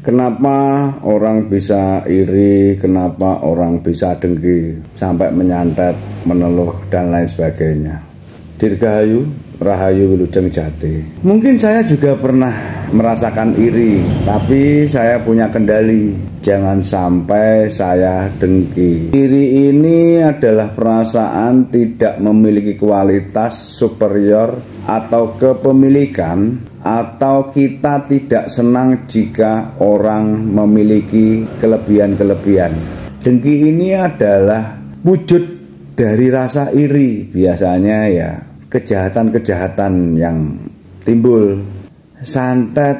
Kenapa orang bisa iri, kenapa orang bisa dengki, sampai menyantet, meneluh, dan lain sebagainya. Dirgahayu, Rahayu Wilujeng Jati. Mungkin saya juga pernah merasakan iri, tapi saya punya kendali. Jangan sampai saya dengki. Iri ini adalah perasaan tidak memiliki kualitas superior atau kepemilikan, atau kita tidak senang jika orang memiliki kelebihan-kelebihan. Dengki ini adalah wujud dari rasa iri, biasanya ya kejahatan-kejahatan yang timbul. Santet,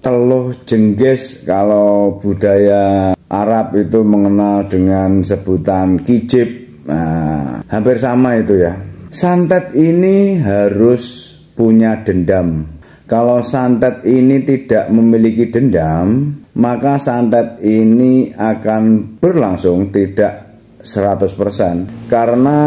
teluh, jengges, kalau budaya Arab itu mengenal dengan sebutan kijib. Nah, hampir sama itu ya. Santet ini harus punya dendam. Kalau santet ini tidak memiliki dendam, maka santet ini akan berlangsung tidak 100%, karena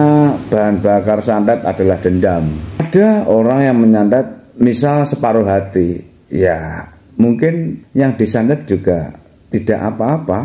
bahan bakar santet adalah dendam. Ada orang yang menyantet misal separuh hati, ya mungkin yang disantet juga tidak apa-apa,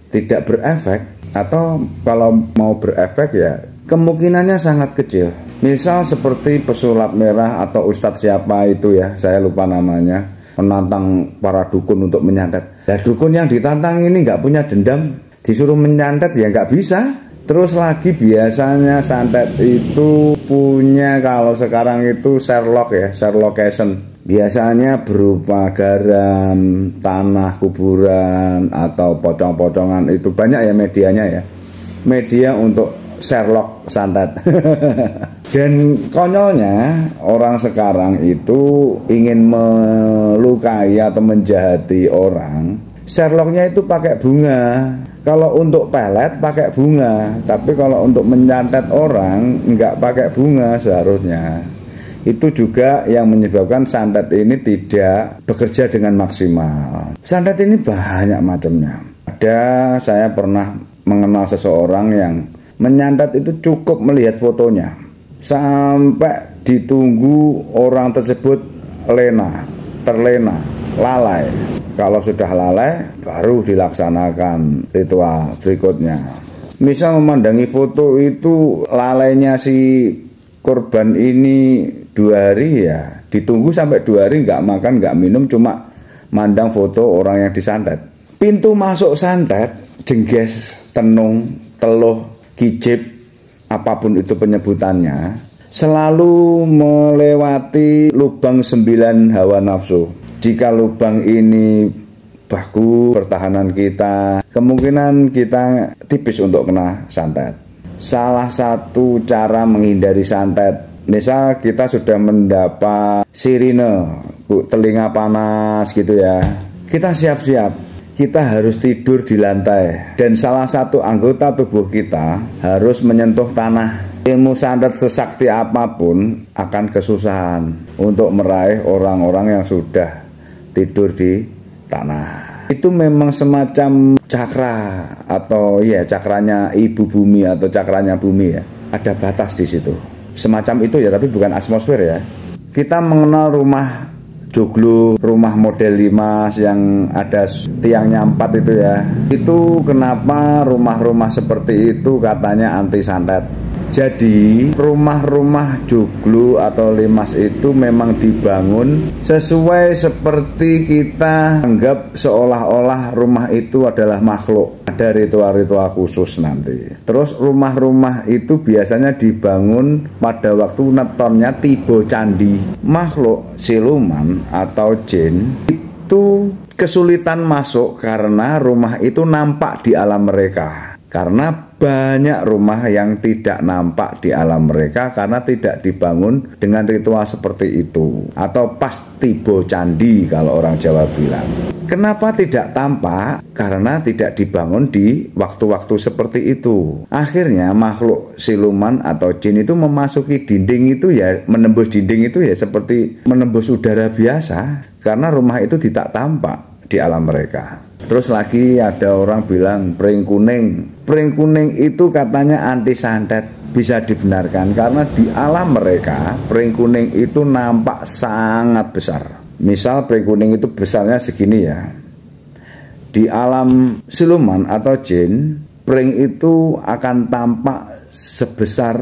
tidak berefek, atau kalau mau berefek ya kemungkinannya sangat kecil. Misal seperti pesulap merah atau ustadz siapa itu ya, saya lupa namanya, menantang para dukun untuk menyantet. Nah, dukun yang ditantang ini nggak punya dendam, disuruh menyantet ya nggak bisa. Terus lagi biasanya santet itu punya, kalau sekarang itu Sherlock ya, Sherlockation. Biasanya berupa garam, tanah kuburan, atau pocong-pocongan. Itu banyak ya medianya ya, media untuk Sherlock santet. Dan konyolnya orang sekarang itu ingin melukai atau menjahati orang, Sherlocknya itu pakai bunga. Kalau untuk pelet pakai bunga, tapi kalau untuk menyantet orang nggak pakai bunga seharusnya. Itu juga yang menyebabkan santet ini tidak bekerja dengan maksimal. Santet ini banyak macamnya. Ada, saya pernah mengenal seseorang yang menyantet itu cukup melihat fotonya, sampai ditunggu orang tersebut terlena, lalai. Kalau sudah lalai, baru dilaksanakan ritual berikutnya. Misal memandangi foto itu, lalainya si korban ini 2 hari ya, ditunggu sampai 2 hari nggak makan, nggak minum, cuma mandang foto orang yang disantet. Pintu masuk santet, jengges, tenung, teluh, kijib, apapun itu penyebutannya, selalu melewati lubang 9 hawa nafsu. Jika lubang ini baku pertahanan kita, kemungkinan kita tipis untuk kena santet. Salah satu cara menghindari santet, misal kita sudah mendapat sirine, telinga panas gitu ya, kita siap-siap, kita harus tidur di lantai, dan salah satu anggota tubuh kita harus menyentuh tanah. Ilmu santet sesakti apapun akan kesusahan untuk meraih orang-orang yang sudah tidur di tanah. Itu memang semacam cakra, atau ya cakranya ibu bumi atau cakranya bumi ya. Ada batas di situ. Semacam itu ya, tapi bukan atmosfer ya. Kita mengenal rumah joglo, rumah model 5 yang ada tiangnya 4 itu ya. Itu kenapa rumah-rumah seperti itu katanya anti santet. Jadi rumah-rumah joglo atau limas itu memang dibangun sesuai seperti kita anggap seolah-olah rumah itu adalah makhluk. Ada ritual-ritual khusus nanti. Terus rumah-rumah itu biasanya dibangun pada waktu netonnya tiba candi. Makhluk siluman atau jin itu kesulitan masuk karena rumah itu nampak di alam mereka. Karena banyak rumah yang tidak nampak di alam mereka karena tidak dibangun dengan ritual seperti itu, atau pas tiba candi kalau orang Jawa bilang. Kenapa tidak tampak? Karena tidak dibangun di waktu-waktu seperti itu. Akhirnya makhluk siluman atau jin itu memasuki dinding itu ya, menembus dinding itu ya seperti menembus udara biasa, karena rumah itu tidak tampak di alam mereka. Terus lagi ada orang bilang pring kuning. Pring kuning itu katanya anti santet. Bisa dibenarkan karena di alam mereka pring kuning itu nampak sangat besar. Misal pring kuning itu besarnya segini ya. Di alam siluman atau jin, pring itu akan tampak sebesar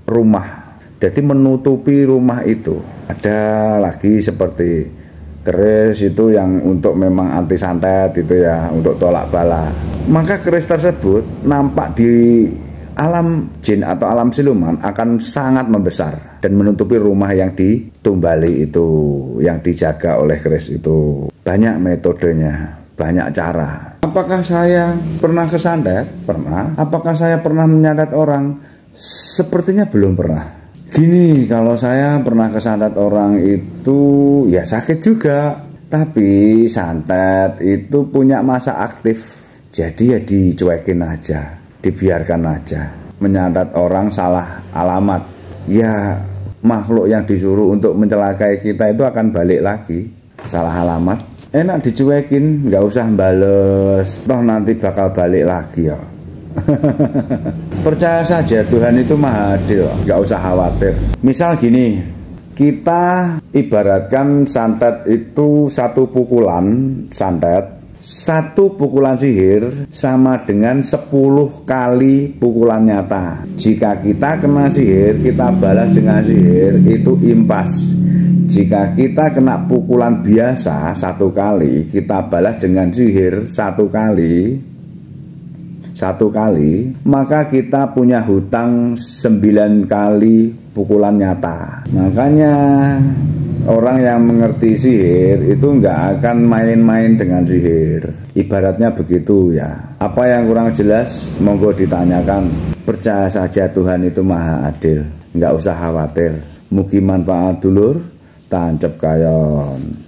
rumah, jadi menutupi rumah itu. Ada lagi seperti keris itu yang untuk memang anti santet itu ya, untuk tolak bala. Maka keris tersebut nampak di alam jin atau alam siluman akan sangat membesar dan menutupi rumah yang ditumbali itu, yang dijaga oleh keris itu. Banyak metodenya, banyak cara. Apakah saya pernah kesantet? Pernah. Apakah saya pernah menyantet orang? Sepertinya belum pernah. Gini, kalau saya pernah kesantet orang itu ya sakit juga, tapi santet itu punya masa aktif, jadi ya dicuekin aja, dibiarkan aja. Menyantet orang salah alamat, ya makhluk yang disuruh untuk mencelakai kita itu akan balik lagi. Salah alamat, enak dicuekin, nggak usah bales, toh nanti bakal balik lagi ya. Percaya saja, Tuhan itu maha adil, nggak usah khawatir. Misal gini, kita ibaratkan santet itu satu pukulan santet, satu pukulan sihir sama dengan 10 kali pukulan nyata. Jika kita kena sihir, kita balas dengan sihir, itu impas. Jika kita kena pukulan biasa 1 kali, kita balas dengan sihir 1 kali, maka kita punya hutang 9 kali pukulan nyata. Makanya orang yang mengerti sihir itu nggak akan main-main dengan sihir. Ibaratnya begitu ya. Apa yang kurang jelas monggo ditanyakan. Percaya saja, Tuhan itu maha adil, nggak usah khawatir. Mugi manfaat dulur, tancep kayon.